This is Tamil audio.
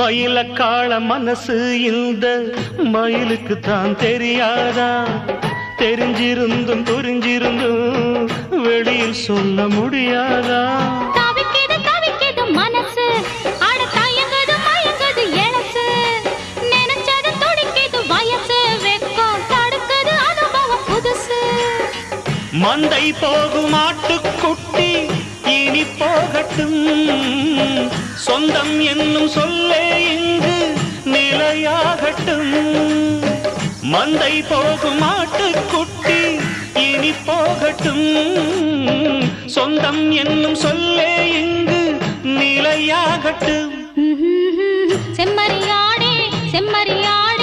மயிலக்காள மனசு இந்த மயிலுக்கு தான் தெரியாதா? தெரிஞ்சிருந்தும் புரிஞ்சிருந்தும் வெளியில் சொல்ல முடியாதா? தவிக்குது தவிக்குது மனசு, அட தயங்குது மயங்குது எழசு, நினைச்சது துடிக்குது வயசு, வெக்கம் தடுக்குது அனுபவம் புதுசு. மந்தை போகும் ஆட்டுக்குட்டி இனி போகட்டும், சொந்தம் என்னும் சொல்லே இங்கு நிலையாகட்டும். மந்தை போகும் ஆட்டுக்குட்டி இனி போகட்டும், சொந்தம் என்னும் சொல்லே இங்கு நிலையாகட்டும். செம்மறியாடே செம்மறியாடே